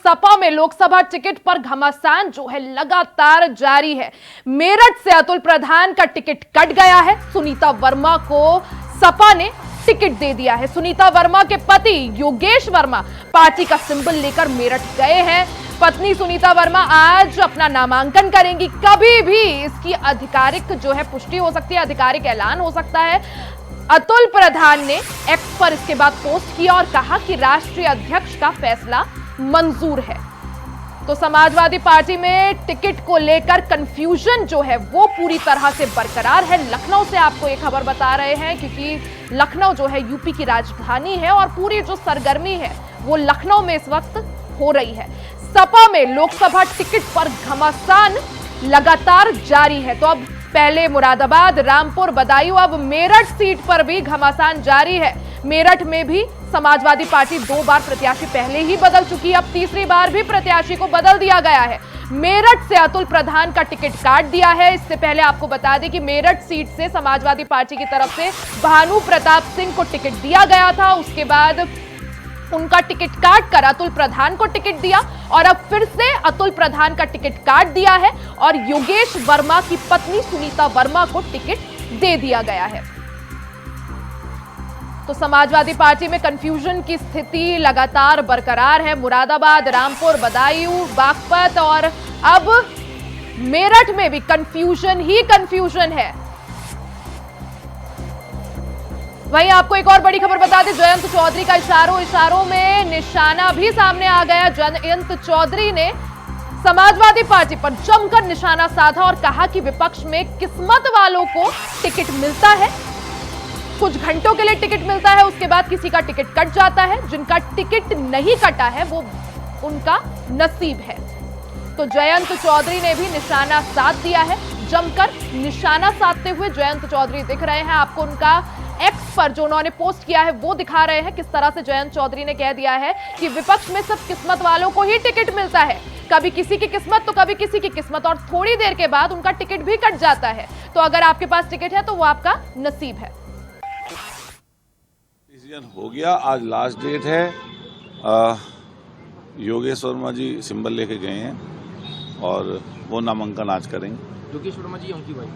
सपा में लोकसभा टिकट पर घमासान जो है लगातार जारी है। मेरठ से अतुल प्रधान का टिकट कट गया है। सुनीता वर्मा को सपा ने टिकट दे दिया है। सुनीता वर्मा के पति योगेश वर्मा पार्टी का सिंबल लेकर मेरठ गए हैं। पत्नी सुनीता वर्मा आज अपना नामांकन करेंगी। कभी भी इसकी आधिकारिक जो है पुष्टि हो सकती है, आधिकारिक ऐलान हो सकता है। अतुल प्रधान ने एक्स पर इसके बाद पोस्ट किया और कहा कि राष्ट्रीय अध्यक्ष का फैसला मंजूर है। तो समाजवादी पार्टी में टिकट को लेकर कंफ्यूजन जो है वो पूरी तरह से बरकरार है। लखनऊ से आपको ये खबर बता रहे हैं क्योंकि लखनऊ जो है यूपी की राजधानी है और पूरी जो सरगर्मी है वो लखनऊ में इस वक्त हो रही है। सपा में लोकसभा टिकट पर घमासान लगातार जारी है। तो अब पहले मुरादाबाद, रामपुर, बदायूं, अब मेरठ सीट पर भी घमासान जारी है। मेरठ में भी समाजवादी पार्टी 2 बार प्रत्याशी पहले ही बदल चुकी है। अब तीसरी बार भी प्रत्याशी को बदल दिया गया है। मेरठ से अतुल प्रधान का टिकट काट दिया है। इससे पहले आपको बता दें कि मेरठ सीट से समाजवादी पार्टी की तरफ से भानु प्रताप सिंह को टिकट दिया गया था। उसके बाद उनका टिकट काट कर अतुल प्रधान को टिकट दिया और अब फिर से अतुल प्रधान का टिकट काट दिया है और योगेश वर्मा की पत्नी सुनीता वर्मा को टिकट दे दिया गया है। तो समाजवादी पार्टी में कंफ्यूजन की स्थिति लगातार बरकरार है। मुरादाबाद, रामपुर, बदायूं, बागपत और अब मेरठ में भी कंफ्यूजन ही कंफ्यूजन है। वहीं आपको एक और बड़ी खबर बता दें, जयंत चौधरी का इशारों में निशाना भी सामने आ गया। जयंत चौधरी ने समाजवादी पार्टी पर जमकर निशाना साधा और कहा कि विपक्ष में किस्मत वालों को टिकट मिलता है, कुछ घंटों के लिए टिकट मिलता है, उसके बाद किसी का टिकट कट जाता है। जिनका टिकट नहीं कटा है वो उनका नसीब है। तो जयंत चौधरी ने भी निशाना साध दिया है। जमकर निशाना साधते हुए जयंत चौधरी दिख रहे हैं। आपको उनका एक्स पर जो उन्होंने पोस्ट किया है वो दिखा रहे हैं। किस तरह से जयंत चौधरी ने कह दिया है कि विपक्ष में सिर्फ किस्मत वालों को ही टिकट मिलता है, कभी किसी की किस्मत तो कभी किसी की किस्मत, और थोड़ी देर के बाद उनका टिकट भी कट जाता है। तो अगर आपके पास टिकट है तो वो आपका नसीब है। डिसीजन हो गया, आज लास्ट डेट है। योगेश वर्मा जी सिंबल लेके गए हैं और वो नामांकन आज करेंगे। योगेश वर्मा जी उनकी वाइफ?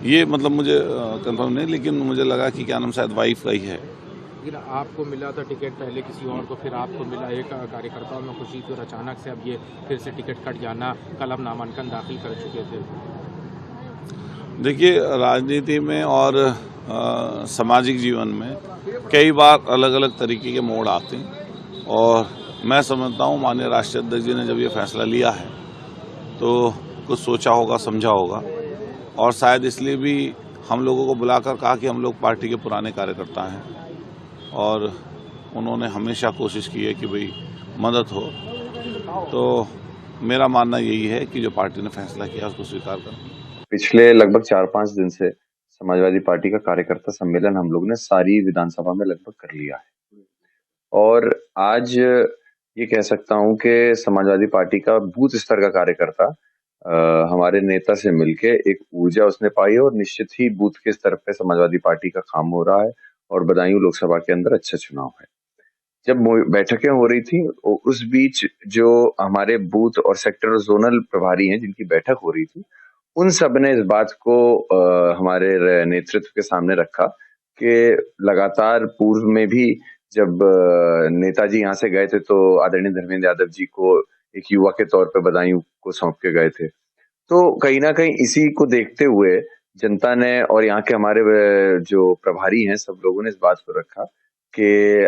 ये मतलब मुझे कंफर्म नहीं, लेकिन मुझे लगा कि क्या नाम शायद वाइफ का ही है। लेकिन आपको मिला था टिकट पहले किसी और को, फिर आपको मिला। एक कार्यकर्ताओं में खुशी थी और अचानक से अब ये फिर से टिकट कट जाना। कल आप नामांकन दाखिल कर चुके थे। देखिए, राजनीति में और सामाजिक जीवन में कई बार अलग अलग तरीके के मोड़ आते हैं और मैं समझता हूँ माननीय राष्ट्रीय अध्यक्ष जी ने जब ये फैसला लिया है तो कुछ सोचा होगा, समझा होगा और शायद इसलिए भी हम लोगों को बुलाकर कहा कि हम लोग पार्टी के पुराने कार्यकर्ता हैं और उन्होंने हमेशा कोशिश की है कि भाई मदद हो। तो मेरा मानना यही है कि जो पार्टी ने फैसला किया उसको स्वीकार करें। पिछले लगभग 4-5 दिन से समाजवादी पार्टी का कार्यकर्ता सम्मेलन हम लोग ने सारी विधानसभा में लगभग कर लिया है और आज ये कह सकता हूं कि समाजवादी पार्टी का बूथ स्तर का कार्यकर्ता हमारे नेता से मिलके एक ऊर्जा उसने पाई और निश्चित ही बूथ के स्तर पे समाजवादी पार्टी का काम हो रहा है और बदायूं लोकसभा के अंदर अच्छा चुनाव है। जब बैठकें हो रही थी उस बीच जो हमारे बूथ और सेक्टर जोनल प्रभारी हैं जिनकी बैठक हो रही थी, उन सब ने इस बात को हमारे नेतृत्व के सामने रखा कि लगातार पूर्व में भी जब नेताजी यहाँ से गए थे तो आदरणीय धर्मेंद्र यादव जी को एक युवा के तौर पे बदायूं को सौंप के गए थे। तो कहीं ना कहीं इसी को देखते हुए जनता ने और यहाँ के हमारे जो प्रभारी हैं सब लोगों ने इस बात को रखा कि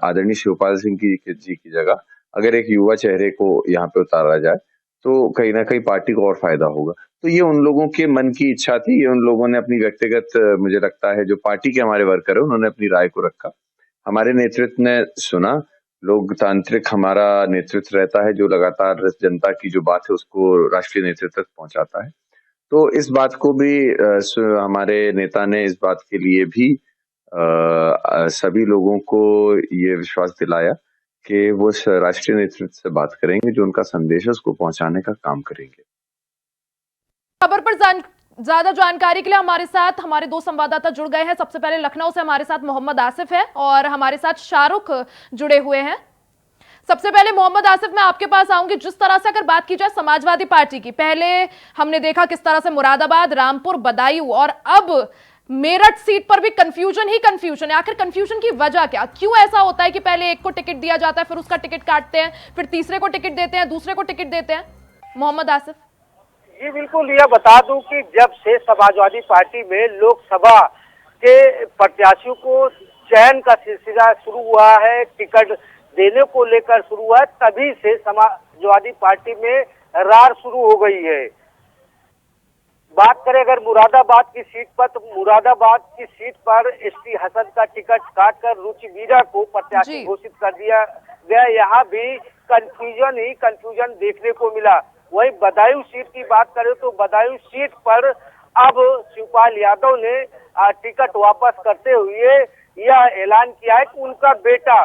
आदरणीय शिवपाल सिंह जी की जगह अगर एक युवा चेहरे को यहाँ पे उतारा जाए तो कहीं ना कहीं पार्टी को और फायदा होगा। तो ये उन लोगों के मन की इच्छा थी। ये उन लोगों ने अपनी व्यक्तिगत, मुझे लगता है जो पार्टी के हमारे वर्कर है उन्होंने अपनी राय को रखा, हमारे नेतृत्व ने सुना। लोकतांत्रिक हमारा नेतृत्व रहता है जो लगातार जनता की जो बात है उसको राष्ट्रीय नेतृत्व तक पहुंचाता है। तो इस बात को भी हमारे नेता ने इस बात के लिए भी सभी लोगों को ये विश्वास दिलाया कि वो राष्ट्रीय नेतृत्व से बात करेंगे, जो उनका संदेश है उसको पहुंचाने का काम करेंगे। खबर पर ज्यादा जानकारी के लिए हमारे साथ हमारे 2 संवाददाता जुड़ गए हैं। सबसे पहले लखनऊ से हमारे साथ मोहम्मद आसिफ है और हमारे साथ शाहरुख जुड़े हुए हैं। सबसे पहले मोहम्मद आसिफ, मैं आपके पास आऊंगी। जिस तरह से अगर बात की जाए समाजवादी पार्टी की, पहले हमने देखा किस तरह से मुरादाबाद, रामपुर, बदायूं और अब मेरठ सीट पर भी कंफ्यूजन ही कंफ्यूजन है। आखिर कंफ्यूजन की वजह क्या, क्यों ऐसा होता है कि पहले एक को टिकट दिया जाता है, फिर उसका टिकट काटते हैं, फिर तीसरे को टिकट देते हैं, दूसरे को टिकट देते हैं? मोहम्मद आसिफ जी बिल्कुल, यह बता दूं कि जब से समाजवादी पार्टी में लोकसभा के प्रत्याशियों को चयन का सिलसिला शुरू हुआ है, टिकट देने को लेकर शुरू हुआ है, तभी से समाजवादी पार्टी में रार शुरू हो गई है। बात करें अगर मुरादाबाद की सीट पर, तो मुरादाबाद की सीट पर एसटी हसन का टिकट काटकर रुचि मीरा को प्रत्याशी घोषित कर दिया गया। यहाँ भी कंफ्यूजन देखने को मिला। वही बदायूं सीट की बात करें तो बदायूं सीट पर अब शिवपाल यादव ने टिकट वापस करते हुए यह ऐलान किया है कि उनका बेटा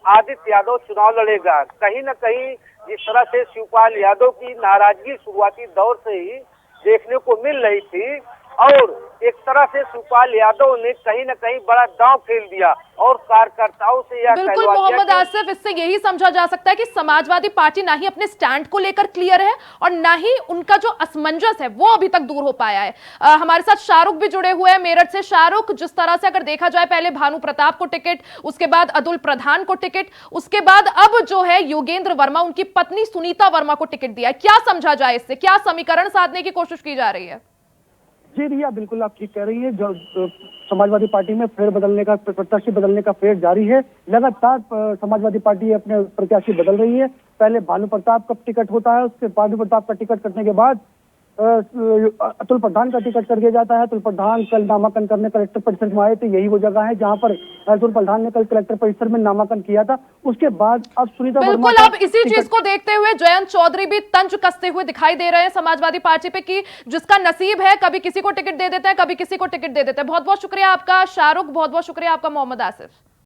आदित्य यादव चुनाव लड़ेगा। कहीं न कहीं जिस तरह से शिवपाल यादव की नाराजगी शुरुआती दौर से ही देखने को मिल रही थी और एक तरह से शिवपाल यादव ने कहीं न कहीं बड़ा दांव खेल दिया और कार्यकर्ताओं से यह बिल्कुल मोहम्मद आसिफ, इससे यही समझा जा सकता है कि समाजवादी पार्टी ना ही अपने स्टैंड को लेकर क्लियर है और ना ही उनका जो असमंजस है वो अभी तक दूर हो पाया है। हमारे साथ शाहरुख भी जुड़े हुए हैं मेरठ से। शाहरुख, जिस तरह से अगर देखा जाए, पहले भानु प्रताप को टिकट, उसके बाद अतुल प्रधान को टिकट, उसके बाद अब जो है योगेंद्र वर्मा, उनकी पत्नी सुनीता वर्मा को टिकट दिया है। क्या समझा जाए इससे, क्या समीकरण साधने की कोशिश की जा रही है? जी रिया, बिल्कुल आप ठीक कह रही है। जो समाजवादी पार्टी में फेर बदलने का, प्रत्याशी बदलने का फेर जारी है। लगातार समाजवादी पार्टी अपने प्रत्याशी बदल रही है। पहले भानु प्रताप का टिकट होता है, उसके भानु प्रताप का टिकट कटने के बाद अतुल प्रधान का टिकट कर दिया जाता है। अतुल प्रधान कल नामांकन करने कलेक्टर परिसर में आए थे। यही वो जगह है जहां पर अतुल प्रधान ने कल कलेक्टर परिसर में नामांकन किया था। उसके बाद अब सुनीता बिल्कुल, अब इसी चीज को देखते हुए जयंत चौधरी भी तंज कसते हुए दिखाई दे रहे हैं समाजवादी पार्टी पे कि जिसका नसीब है, कभी किसी को टिकट दे देते हैं, कभी किसी को टिकट दे देते हैं। बहुत बहुत शुक्रिया आपका शाहरुख, बहुत बहुत शुक्रिया आपका मोहम्मद आसिफ।